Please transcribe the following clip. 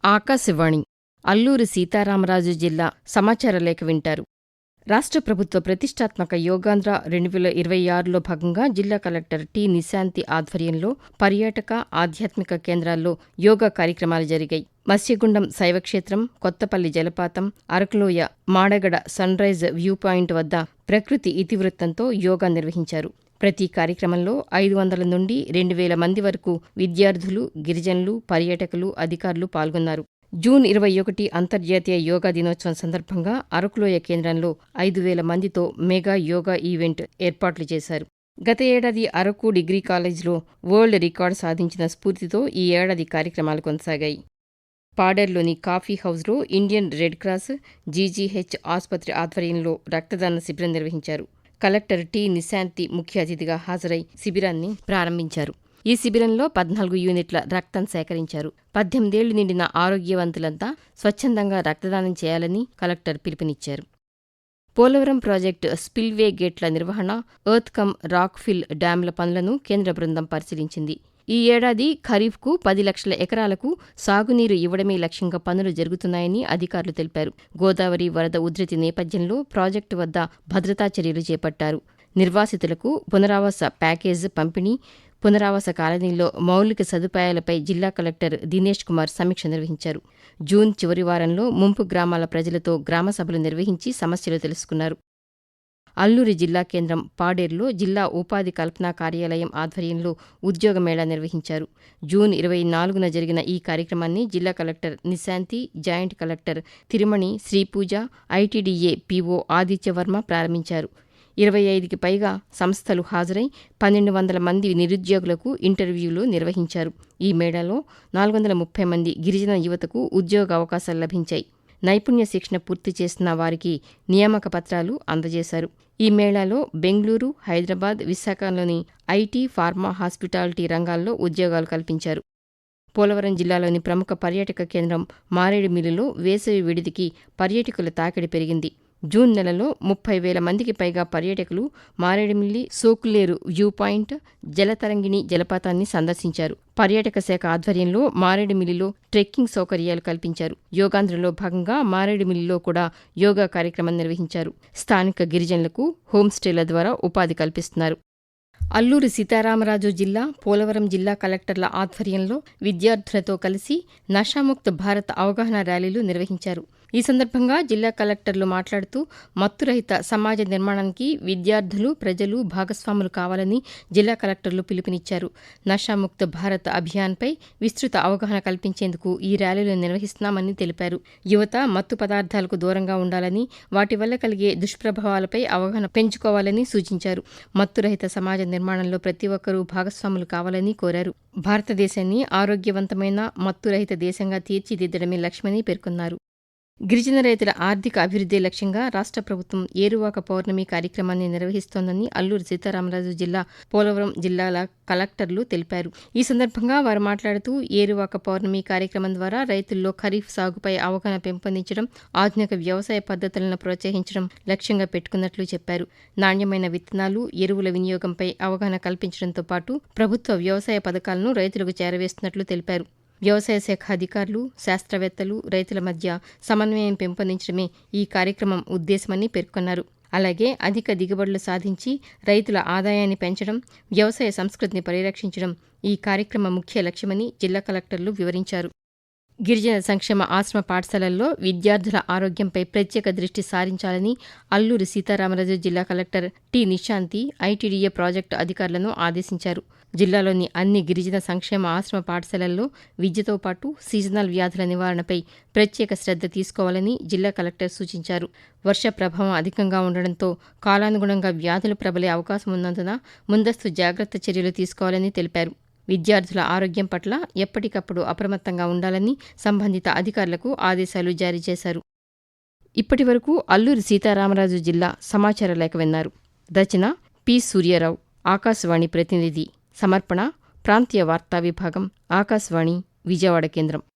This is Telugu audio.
ఆకాశవాణి అల్లూరి సీతారామరాజు జిల్లా సమాచార లేఖ వింటారు. రాష్ట్ర ప్రభుత్వ ప్రతిష్టాత్మక యోగాంధ్ర 2026లో భాగంగా జిల్లా కలెక్టర్ టి. నిశాంతి ఆధ్వర్యంలో పర్యాటక, ఆధ్యాత్మిక కేంద్రాల్లో యోగా కార్యక్రమాలు జరిగాయి. మత్స్యగుండం శైవక్షేత్రం, కొత్తపల్లి జలపాతం, Arakuloya Madagada sunrise view point వద్ద ప్రకృతి ఇతివృత్తంతో యోగా నిర్వహించారు. ప్రతి కార్యక్రమంలో 500 నుండి 2000 మంది వరకు విద్యార్థులు, గిరిజనులు, పర్యాటకులు, అధికారులు పాల్గొన్నారు. జూన్ 21 అంతర్జాతీయ యోగా దినోత్సవం సందర్భంగా అరకులోయ కేంద్రంలో 5000 మందితో మెగా యోగా ఈవెంట్ ఏర్పాట్లు చేశారు. గత ఏడాది అరకు డిగ్రీ కాలేజ్లో వరల్డ్ రికార్డు సాధించిన స్ఫూర్తితో ఈ ఏడాది కార్యక్రమాలు కొనసాగాయి. పాడేరులోని కాఫీ హౌస్లో ఇండియన్ రెడ్ క్రాస్, జీజీహెచ్ ఆసుపత్రి ఆధ్వర్యంలో రక్తదాన శిబిరం నిర్వహించారు. Collector T. నిశాంతి ముఖ్య అతిథిగా హాజరై శిబిరాన్ని ప్రారంభించారు. ఈ శిబిరంలో 14 యూనిట్ల రక్తం సేకరించారు. 18 ఏళ్లు నిండిన ఆరోగ్యవంతులంతా స్వచ్ఛందంగా రక్తదానం చేయాలని కలెక్టర్ పిలుపునిచ్చారు. పోలవరం ప్రాజెక్టు స్పిల్వే గేట్ల నిర్వహణ, ఎర్త్ కమ్ రాక్ ఫిల్ డ్యాంల పనులను కేంద్ర బృందం పరిశీలించింది. ఈ ఏడాది ఖరీఫ్కు 10 లక్షల ఎకరాలకు సాగునీరు ఇవ్వడమే లక్ష్యంగా పనులు జరుగుతున్నాయని అధికారులు తెలిపారు. గోదావరి వరద ఉధృతి నేపథ్యంలో ప్రాజెక్టు వద్ద భద్రతా చర్యలు చేపట్టారు. నిర్వాసితులకు పునరావాస ప్యాకేజ్ పంపిణీ, పునరావాస కాలనీల్లో మౌలిక సదుపాయాలపై జిల్లా కలెక్టర్ దినేష్ కుమార్ సమీక్ష నిర్వహించారు. జూన్ చివరి వారంలో ముంపు గ్రామాల ప్రజలతో గ్రామ సభలు నిర్వహించి సమస్యలు తెలుసుకున్నారు. అల్లూరి జిల్లా కేంద్రం పాడేరులో జిల్లా ఉపాధి కల్పనా కార్యాలయం ఆధ్వర్యంలో ఉద్యోగ మేళా నిర్వహించారు. జూన్ 24న జరిగిన ఈ కార్యక్రమాన్ని జిల్లా collector Nishanthi, joint collector Thirumani Sripuja, ITDA PO Aditya Varma ప్రారంభించారు. 25కి పైగా సంస్థలు హాజరై 1200 మంది నిరుద్యోగులకు ఇంటర్వ్యూలు నిర్వహించారు. ఈ మేళాలో 430 మంది గిరిజన యువతకు ఉద్యోగ అవకాశాలు లభించాయి. నైపుణ్య శిక్షణ పూర్తి చేసిన వారికి నియామక పత్రాలు అందజేశారు. ఈ మేళాలో బెంగళూరు, హైదరాబాద్, విశాఖలోని ఐటీ, ఫార్మా, హాస్పిటాలిటీ రంగాల్లో ఉద్యోగాలు కల్పించారు. పోలవరం జిల్లాలోని ప్రముఖ పర్యాటక కేంద్రం మారేడుమిల్లిలో వేసవి విడిదికి పర్యాటకుల తాకిడి పెరిగింది. జూన్ నెలలో 30,000 మందికి పైగా పర్యాటకులు మారేడుమిల్లి, సోకులేరు వ్యూ పాయింట్, జలతరంగిణి జలపాతాన్ని సందర్శించారు. పర్యాటక శాఖ ఆధ్వర్యంలో మారేడుమిల్లిలో ట్రెక్కింగ్ సౌకర్యాలు కల్పించారు. యోగాంధ్రలో భాగంగా మారేడుమిల్లిలో కూడా యోగా కార్యక్రమం నిర్వహించారు. స్థానిక గిరిజనులకు హోంస్టేల ద్వారా ఉపాధి కల్పిస్తున్నారు. అల్లూరి సీతారామరాజు జిల్లా, పోలవరం జిల్లా కలెక్టర్ల ఆధ్వర్యంలో విద్యార్థులతో కలిసి నషాముక్త భారత్ అవగాహన ర్యాలీలు నిర్వహించారు. ఈ సందర్భంగా జిల్లా కలెక్టర్లు మాట్లాడుతూ మత్తురహిత సమాజ నిర్మాణానికి విద్యార్థులు, ప్రజలు భాగస్వాములు కావాలని జిల్లా కలెక్టర్లు పిలుపునిచ్చారు. నషాముక్త భారత్ అభియాన్పై విస్తృత అవగాహన కల్పించేందుకు ఈ ర్యాలీలు నిర్వహిస్తున్నామని తెలిపారు. యువత మత్తు పదార్థాలకు దూరంగా ఉండాలని, వాటి వల్ల కలిగే దుష్ప్రభావాలపై అవగాహన పెంచుకోవాలని సూచించారు. మత్తురహిత సమాజ నిర్మాణంలో ప్రతి ఒక్కరూ భాగస్వాములు కావాలని కోరారు. భారతదేశాన్ని ఆరోగ్యవంతమైన, మత్తురహిత దేశంగా తీర్చిదిద్దడమే లక్ష్యమని పేర్కొన్నారు. గిరిజన రైతుల ఆర్థిక అభివృద్ధి లక్ష్యంగా రాష్ట్ర ప్రభుత్వం ఏరువాక పౌర్ణమి కార్యక్రమాన్ని నిర్వహిస్తోందని అల్లూరి సీతారామరాజు జిల్లా, పోలవరం జిల్లాల కలెక్టర్లు తెలిపారు. ఈ సందర్భంగా వారు మాట్లాడుతూ ఏరువాక పౌర్ణమి కార్యక్రమం ద్వారా రైతుల్లో ఖరీఫ్ సాగుపై అవగాహన పెంపొందించడం, ఆధునిక వ్యవసాయ పద్ధతులను ప్రోత్సహించడం లక్ష్యంగా పెట్టుకున్నట్లు చెప్పారు. నాణ్యమైన విత్తనాలు, ఎరువుల వినియోగంపై అవగాహన కల్పించడంతో పాటు ప్రభుత్వ వ్యవసాయ పథకాలను రైతులకు చేరవేస్తున్నట్లు తెలిపారు. వ్యవసాయ శాఖ అధికారులు, శాస్త్రవేత్తలు, రైతుల మధ్య సమన్వయం పెంపొందించడమే ఈ కార్యక్రమం ఉద్దేశమని పేర్కొన్నారు. అలాగే అధిక దిగుబడులు సాధించి రైతుల ఆదాయాన్ని పెంచడం, వ్యవసాయ సంస్కృతిని పరిరక్షించడం ఈ కార్యక్రమ ముఖ్య లక్ష్యమని జిల్లా కలెక్టర్లు వివరించారు. గిరిజన సంక్షేమ ఆశ్రమ పాఠశాలల్లో విద్యార్థుల ఆరోగ్యంపై ప్రత్యేక దృష్టి సారించాలని అల్లూరి సీతారామరాజు జిల్లా collector T. Nishanthi ITDA project అధికారులను ఆదేశించారు. జిల్లాలోని అన్ని గిరిజన సంక్షేమ ఆశ్రమ పాఠశాలల్లో విద్యతో పాటు సీజనల్ వ్యాధుల నివారణపై ప్రత్యేక శ్రద్ధ తీసుకోవాలని జిల్లా కలెక్టర్ సూచించారు. వర్ష ప్రభావం అధికంగా ఉండడంతో కాలానుగుణంగా వ్యాధులు ప్రబలే అవకాశం ఉన్నందున ముందస్తు జాగ్రత్త చర్యలు తీసుకోవాలని తెలిపారు. విద్యార్థుల ఆరోగ్యం పట్ల ఎప్పటికప్పుడు అప్రమత్తంగా ఉండాలని సంబంధిత అధికారులకు ఆదేశాలు జారీ చేశారు. ఇప్పటివరకు అల్లూరి సీతారామరాజు జిల్లా సమాచార లేఖ విన్నారు. రచన పి. సూర్యారావు. ఆకాశవాణి ప్రతినిధి. సమర్పణ ప్రాంతీయ వార్తా విభాగం, ఆకాశవాణి విజయవాడ కేంద్రం.